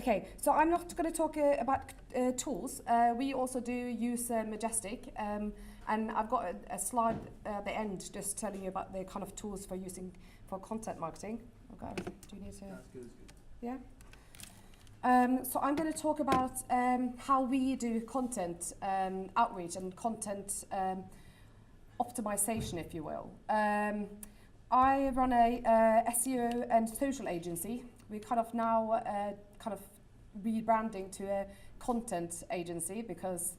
Okay, so I'm not going to talk about tools. We also do use Majestic, and I've got a slide at the end just telling you about the kind of tools for using for content marketing. Okay, do you need to? That's good. Yeah. So I'm going to talk about how we do content outreach and content optimization, if you will. I run a SEO and social agency. We kind of now rebranding to a content agency because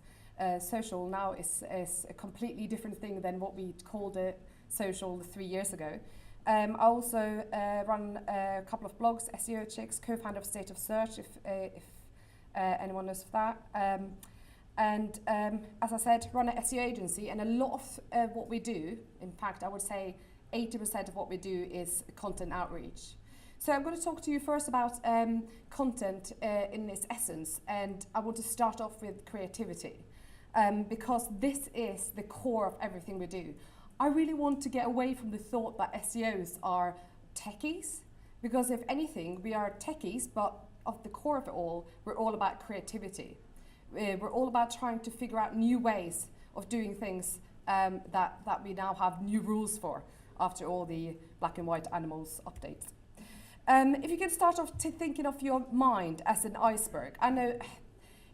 social now is a completely different thing than what we called it social 3 years ago. I also run a couple of blogs, SEO Chicks, co-founder of State of Search, if anyone knows of that. As I said, run an SEO agency, and a lot of what we do, in fact, I would say 80% of what we do is content outreach. So I'm going to talk to you first about content in its essence, and I want to start off with creativity, because this is the core of everything we do. I really want to get away from the thought that SEOs are techies, because if anything, we are techies, but at the core of it all, we're all about creativity. We're all about trying to figure out new ways of doing things that we now have new rules for after all the black and white animals updates. If you can start off thinking of your mind as an iceberg. I know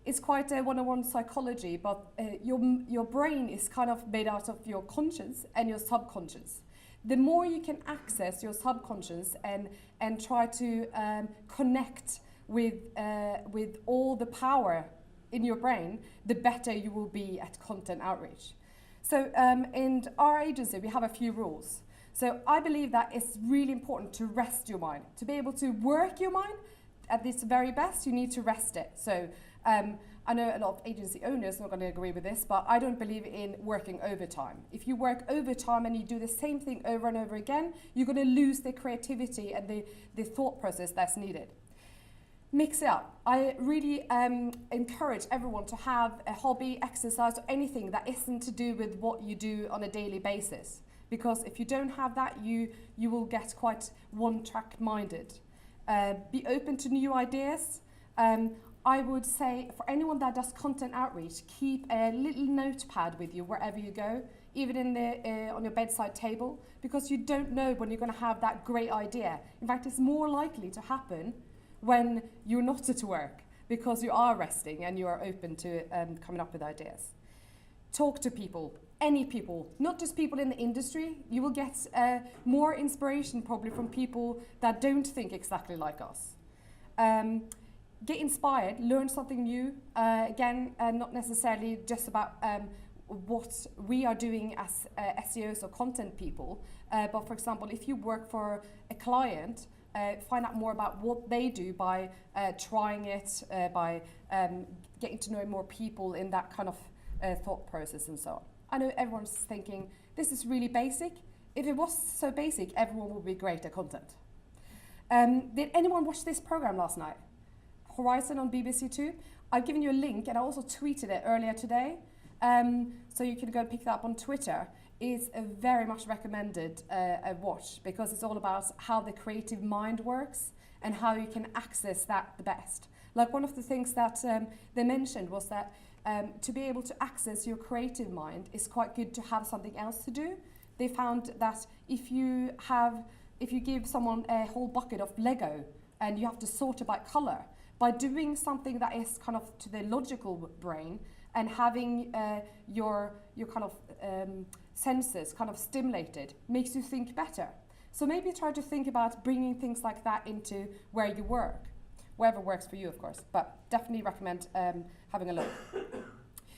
it's quite a one-on-one psychology, but your brain is kind of made out of your conscious and your subconscious. The more you can access your subconscious and try to connect with all the power in your brain, the better you will be at content outreach. So in our agency, we have a few rules. So I believe that it's really important to rest your mind. To be able to work your mind at its very best, you need to rest it. So I know a lot of agency owners are not going to agree with this, but I don't believe in working overtime. If you work overtime and you do the same thing over and over again, you're going to lose the creativity and the thought process that's needed. Mix it up. I really encourage everyone to have a hobby, exercise, or anything that isn't to do with what you do on a daily basis. Because if you don't have that, you will get quite one-track minded. Be open to new ideas. I would say for anyone that does content outreach, keep a little notepad with you wherever you go, even in on your bedside table, because you don't know when you're going to have that great idea. In fact, it's more likely to happen when you're not at work, because you are resting and you are open to coming up with ideas. Talk to people. Any people, not just people in the industry. You will get more inspiration probably from people that don't think exactly like us. Get inspired, learn something new. Again, not necessarily just about what we are doing as SEOs or content people, but for example, if you work for a client, find out more about what they do by trying it, by getting to know more people in that kind of thought process and so on. I know everyone's thinking, this is really basic. If it was so basic, everyone would be great at content. Did anyone watch this program last night? Horizon on BBC Two? I've given you a link, and I also tweeted it earlier today, so you can go and pick that up on Twitter. It's a very much recommended watch, because it's all about how the creative mind works and how you can access that the best. Like one of the things that they mentioned was that to be able to access your creative mind is quite good to have something else to do. They found that if you give someone a whole bucket of Lego and you have to sort it by color, by doing something that is kind of to the logical brain and having your kind of senses kind of stimulated, makes you think better. So maybe try to think about bringing things like that into where you work. Wherever works for you, of course, but definitely recommend having a look.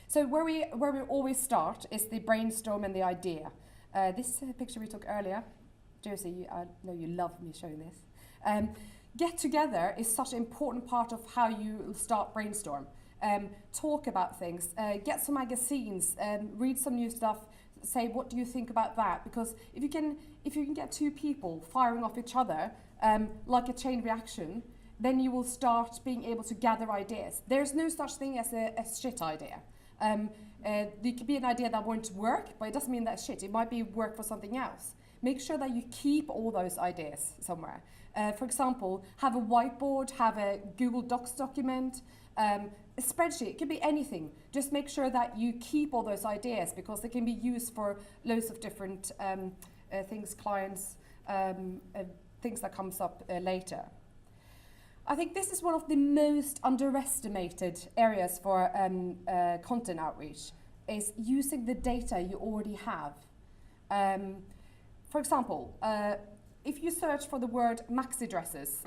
So where we always start is the brainstorm and the idea. This picture we took earlier, Josie, I know you love me showing this. Get together is such an important part of how you start brainstorm. Talk about things, get some magazines, read some new stuff, say what do you think about that? Because if you can get two people firing off each other like a chain reaction, then you will start being able to gather ideas. There's no such thing as a shit idea. There could be an idea that won't work, but it doesn't mean that's shit. It might be work for something else. make sure that you keep all those ideas somewhere. For example, have a whiteboard, have a Google Docs document, a spreadsheet, it could be anything. Just make sure that you keep all those ideas because they can be used for loads of different things, clients, things that comes up later. I think this is one of the most underestimated areas for content outreach, is using the data you already have. For example, if you search for the word maxi dresses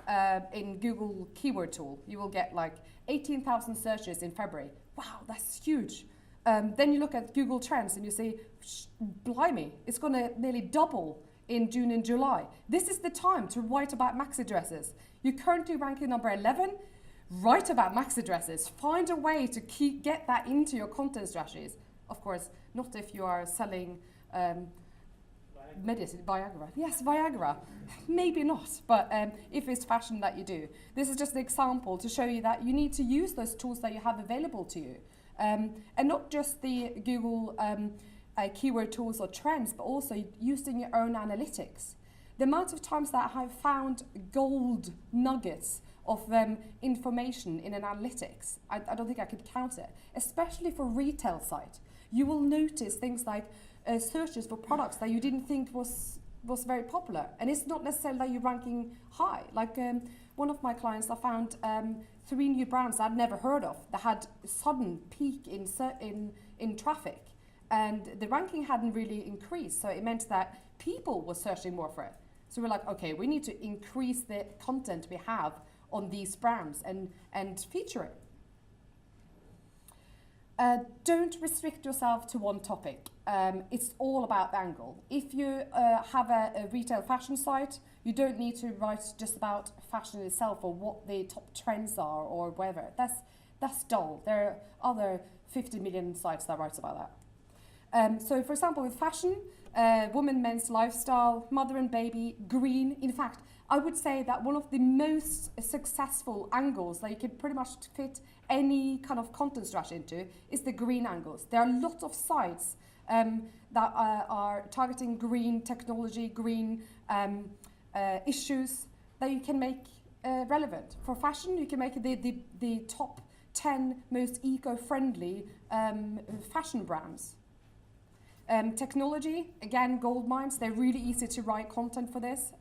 in Google keyword tool, you will get like 18,000 searches in February. Wow, that's huge. Then you look at Google Trends and you say, blimey, it's going to nearly double in June and July. This is the time to write about maxi dresses. You're currently ranking number 11. Write about maxi dresses. Find a way to get that into your content strategies. Of course, not if you are selling medicine, Viagra. Yes, Viagra. Maybe not, but if it's fashion that you do. This is just an example to show you that you need to use those tools that you have available to you. And not just the Google keyword tools or trends, but also using your own analytics. The amount of times that I've found gold nuggets of information in an analytics, I don't think I could count it, especially for retail site. You will notice things like searches for products that you didn't think was very popular, and it's not necessarily that you're ranking high. Like one of my clients, I found 3 new brands I'd never heard of that had a sudden peak in traffic, and the ranking hadn't really increased, so it meant that people were searching more for it. So we're like, okay, we need to increase the content we have on these brands and feature it. Don't restrict yourself to one topic. It's all about the angle. If you have a retail fashion site, you don't need to write just about fashion itself or what the top trends are or whatever. That's dull. There are other 50 million sites that write about that. So for example, with fashion, women, men's lifestyle, mother and baby, green. In fact, I would say that one of the most successful angles that you can pretty much fit any kind of content strategy into is the green angles. There are lots of sites that are targeting green technology, green issues that you can make relevant. For fashion, you can make the top 10 most eco-friendly fashion brands. Technology, again, gold mines, they're really easy to write content for this.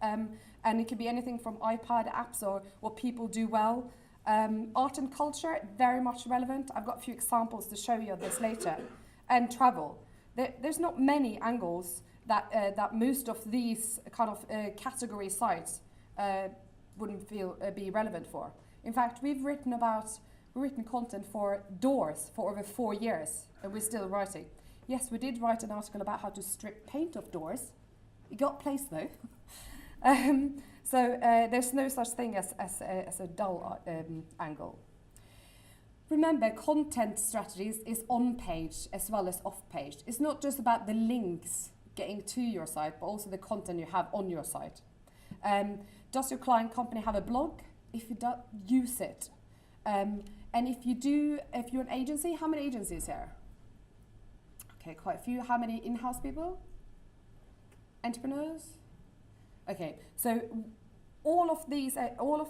And it can be anything from iPad apps or what people do well. Art and culture, very much relevant. I've got a few examples to show you of this later. And travel. There's not many angles that most of these kind of category sites wouldn't be relevant for. In fact, we've written content for doors for over 4 years, and we're still writing. Yes, we did write an article about how to strip paint off doors. It got placed though. So there's no such thing as a dull angle. Remember, content strategies is on page as well as off page. It's not just about the links getting to your site, but also the content you have on your site. Does your client company have a blog? If you don't, use it. And if you're an agency, how many agencies here? Okay, quite a few. How many in-house people? Entrepreneurs? Okay, so all of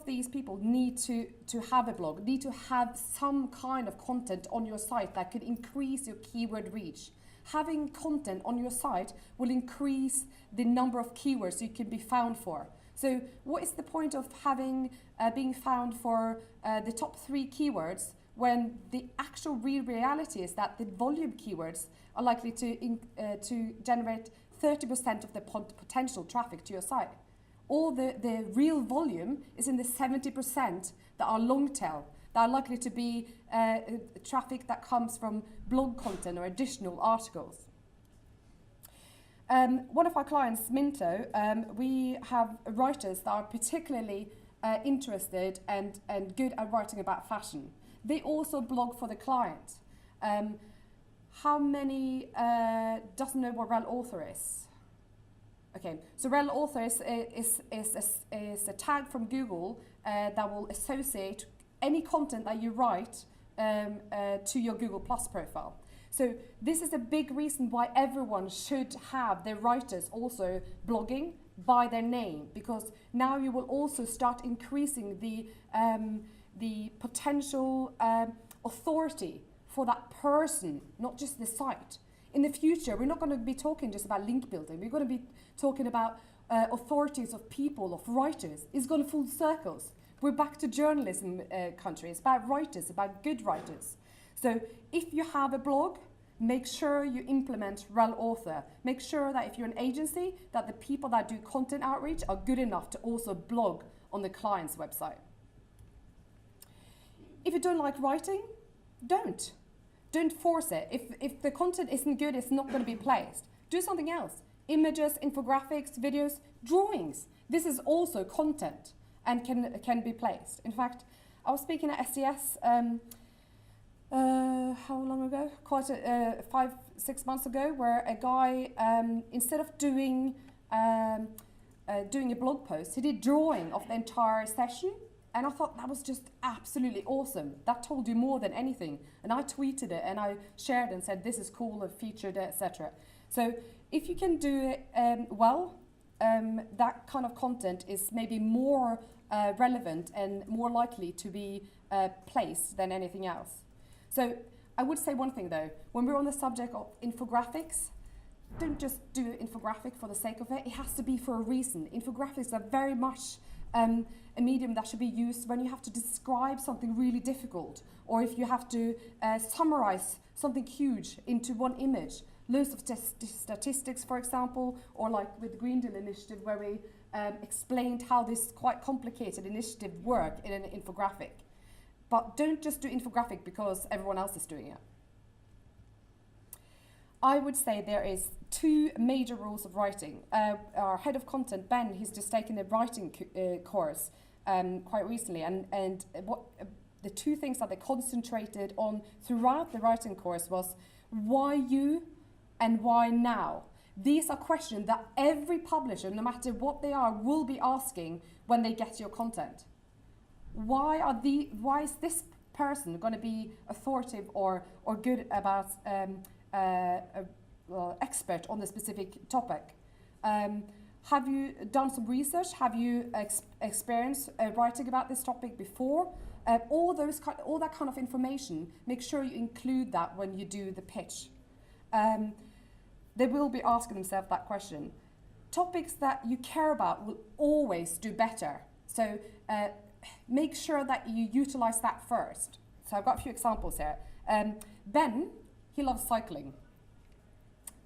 these people need to have a blog, need to have some kind of content on your site that could increase your keyword reach. Having content on your site will increase the number of keywords you can be found for. So what is the point of having being found for the top 3 keywords when the actual real reality is that the volume keywords are likely to generate 30% of the potential traffic to your site? All the real volume is in the 70% that are long tail, that are likely to be traffic that comes from blog content or additional articles. One of our clients, Minto, we have writers that are particularly interested and good at writing about fashion. They also blog for the client. How many doesn't know what rel author is? Okay, so rel author is a tag from Google that will associate any content that you write to your Google Plus profile. So this is a big reason why everyone should have their writers also blogging by their name, because now you will also start increasing the potential authority for that person, not just the site. In the future, we're not going to be talking just about link building. We're going to be talking about authorities of people, of writers. It's going full circles. We're back to journalism country. It's about writers, about good writers. So if you have a blog, make sure you implement rel author. Make sure that if you're an agency, that the people that do content outreach are good enough to also blog on the client's website. If you don't like writing, don't. Don't force it. If the content isn't good, it's not going to be placed. Do something else. Images, infographics, videos, drawings. This is also content and can be placed. In fact, I was speaking at SDS how long ago? Quite 5-6 months ago, where a guy, instead of doing a blog post, he did drawing of the entire session. And I thought that was just absolutely awesome. That told you more than anything. And I tweeted it and I shared and said, this is cool and featured it, etc. So if you can do it well, that kind of content is maybe more relevant and more likely to be placed than anything else. So I would say one thing though, when we're on the subject of infographics, don't just do an infographic for the sake of it. It has to be for a reason. Infographics are very much a medium that should be used when you have to describe something really difficult, or if you have to summarize something huge into one image. Loads of statistics, for example, or like with the Green Deal Initiative, where we explained how this quite complicated initiative worked in an infographic. But don't just do infographic because everyone else is doing it. I would say there is 2 major rules of writing. Our head of content, Ben, he's just taken a writing course quite recently, and what the 2 things that they concentrated on throughout the writing course was why you and why now. These are questions that every publisher, no matter what they are, will be asking when they get your content. Why is this person going to be authoritative or good about expert on the specific topic? Have you done some research? Have you experienced writing about this topic before? All that kind of information, make sure you include that when you do the pitch. They will be asking themselves that question. Topics that you care about will always do better. So make sure that you utilize that first. So I've got a few examples here. Ben, he loves cycling.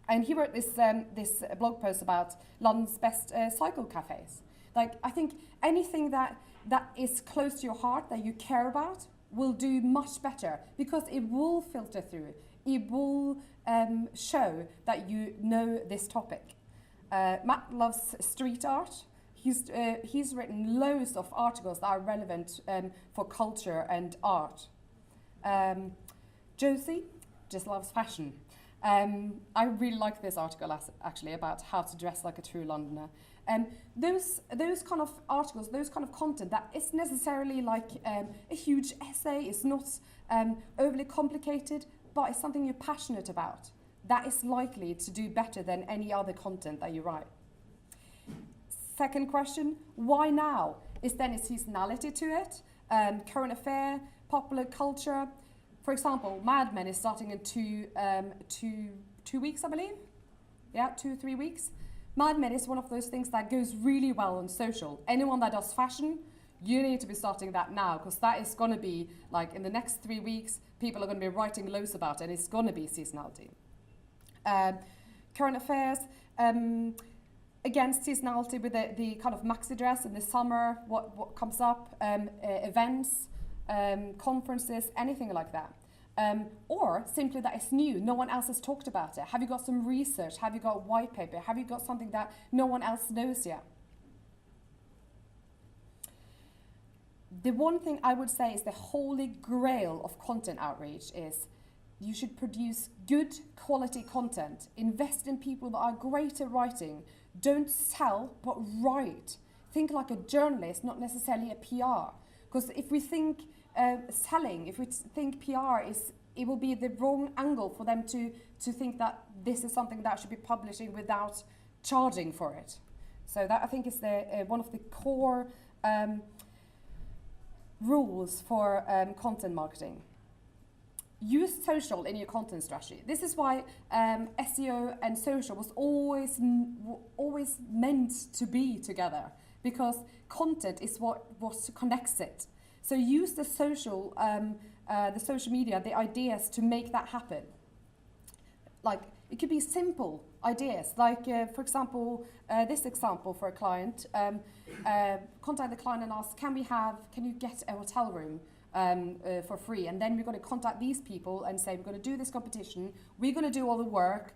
And he wrote this blog post about London's best cycle cafes. Like, I think anything that is close to your heart, that you care about, will do much better, because it will filter through. It will show that you know this topic. Matt loves street art. He's written loads of articles that are relevant for culture and art. Josie just loves fashion. I really like this article actually about how to dress like a true Londoner. Those kind of articles, those kind of content that isn't necessarily like a huge essay, it's not overly complicated, but it's something you're passionate about. That is likely to do better than any other content that you write. Second question, why now? Is there any seasonality to it? Current affair, popular culture? For example, Mad Men is starting in two weeks, I believe. Yeah, 2-3 weeks. Mad Men is one of those things that goes really well on social. Anyone that does fashion, you need to be starting that now, because that is going to be, like, in the next 3 weeks, people are going to be writing loads about it, and it's going to be seasonality. Current affairs, again, seasonality with the kind of maxi dress in the summer, what comes up, events, conferences, anything like that. Or simply that it's new, no one else has talked about it. Have you got some research? Have you got a white paper? Have you got something that no one else knows yet? The one thing I would say is the holy grail of content outreach is you should produce good quality content. Invest in people that are great at writing. Don't sell, but write. Think like a journalist, not necessarily a PR. Because if we think selling, if we think PR is it will be the wrong angle for them to think that this is something that should be publishing without charging for it. So that I think is the one of the core rules for content marketing. Use social in your content strategy. This is why SEO and social was always meant to be together, because content is what connects it. So use the social media, the ideas to make that happen. Like, it could be simple ideas, like for example, this example for a client, contact the client and ask, can you get a hotel room for free? And then we're going to contact these people and say, we're going to do this competition, we're going to do all the work,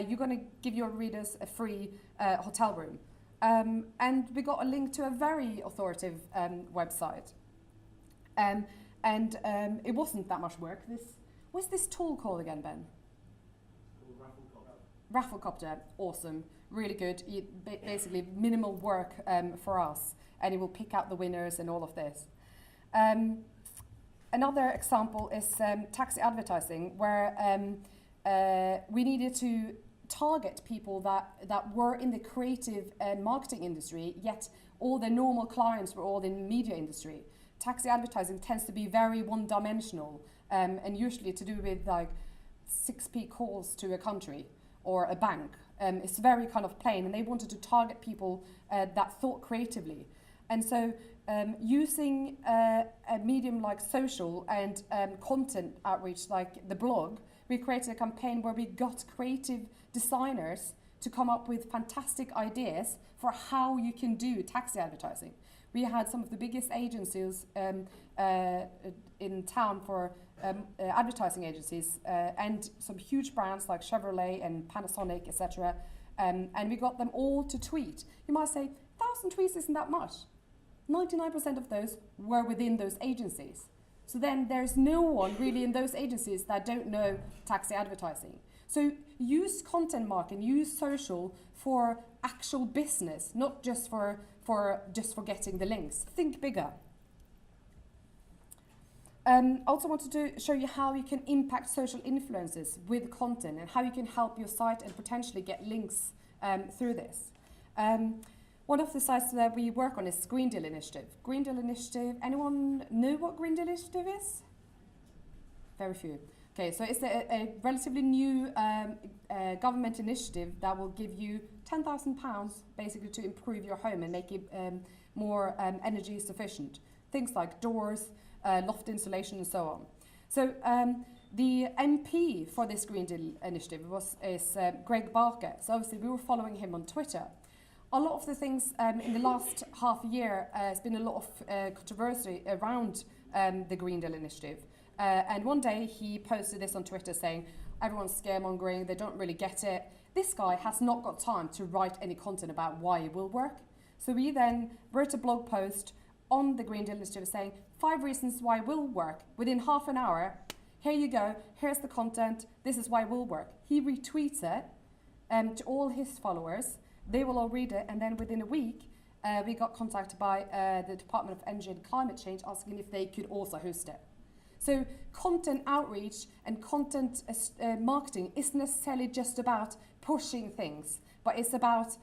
you're going to give your readers a free hotel room. And we got a link to a very authoritative website. It wasn't that much work. What's this tool called again, Ben? Rafflecopter, awesome, really good. Basically minimal work for us, and it will pick out the winners and all of this. Another example is taxi advertising, where we needed to target people that were in the creative and marketing industry, yet all the normal clients were all in the media industry. Taxi advertising tends to be very one-dimensional and usually to do with like 6p calls to a country or a bank. It's very kind of plain, and they wanted to target people that thought creatively. And so using a medium like social and content outreach like the blog, we created a campaign where we got creative designers to come up with fantastic ideas for how you can do taxi advertising. We had some of the biggest agencies in town for advertising agencies and some huge brands like Chevrolet and Panasonic, etc. And we got them all to tweet. You might say, 1,000 tweets isn't that much. 99% of those were within those agencies. So then there's no one really in those agencies that don't know taxi advertising. So use content marketing, use social for actual business, not just for getting the links. Think bigger. Also wanted to show you how you can impact social influences with content and how you can help your site and potentially get links through this. One of the sites that we work on is Green Deal Initiative. Green Deal Initiative, anyone know what Green Deal Initiative is? Very few. Okay, so it's a relatively new government initiative that will give you £10,000 basically to improve your home and make it more energy sufficient. Things like doors, loft insulation and so on. So the MP for this Green Deal Initiative is Greg Barker. So obviously we were following him on Twitter. A lot of the things in the last half year has been a lot of controversy around the Green Deal Initiative. And one day he posted this on Twitter saying, everyone's scaremongering, they don't really get it. This guy has not got time to write any content about why it will work. So we then wrote a blog post on the Green Deal Initiative saying 5 reasons why it will work. Within half an hour, here you go, here's the content, this is why it will work. He retweets it to all his followers. They will all read it, and then within a week, we got contacted by the Department of Energy and Climate Change asking if they could also host it. So content outreach and content marketing isn't necessarily just about pushing things, but it's about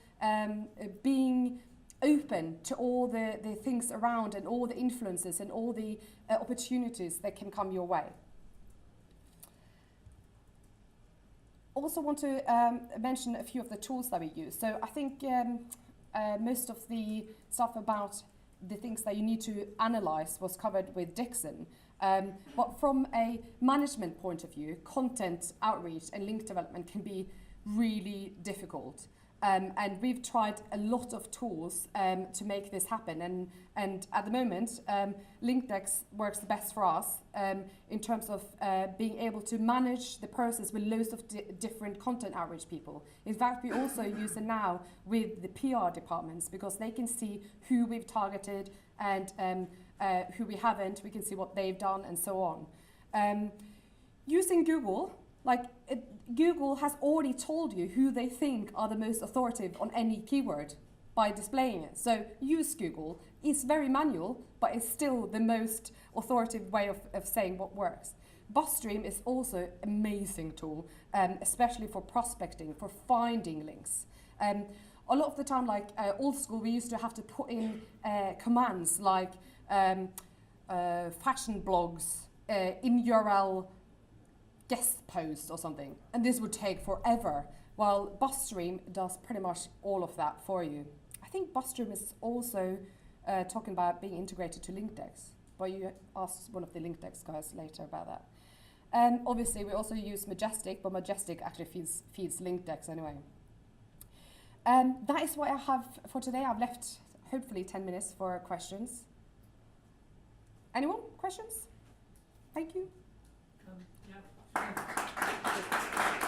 being open to all the things around and all the influences and all the opportunities that can come your way. Also want to mention a few of the tools that we use. So I think most of the stuff about the things that you need to analyze was covered with Dixon. But from a management point of view, content outreach and link development can be really difficult. And we've tried a lot of tools to make this happen. And at the moment, LinkDex works the best for us in terms of being able to manage the process with loads of different content outreach people. In fact, we also use it now with the PR departments because they can see who we've targeted and who we haven't. We can see what they've done and so on. Using Google, Google has already told you who they think are the most authoritative on any keyword by displaying it. So use Google. It's very manual, but it's still the most authoritative way of saying what works. BusStream is also an amazing tool, especially for prospecting, for finding links. A lot of the time, like old school, we used to have to put in commands like fashion blogs, in URL guest post or something, and this would take forever, while BusStream does pretty much all of that for you. I think BusStream is also talking about being integrated to LinkDex, but you ask one of the LinkDex guys later about that. And obviously we also use Majestic, but Majestic actually feeds LinkDex anyway. That is what I have for today. I've left hopefully 10 minutes for questions. Anyone? Questions? Thank you. Yeah.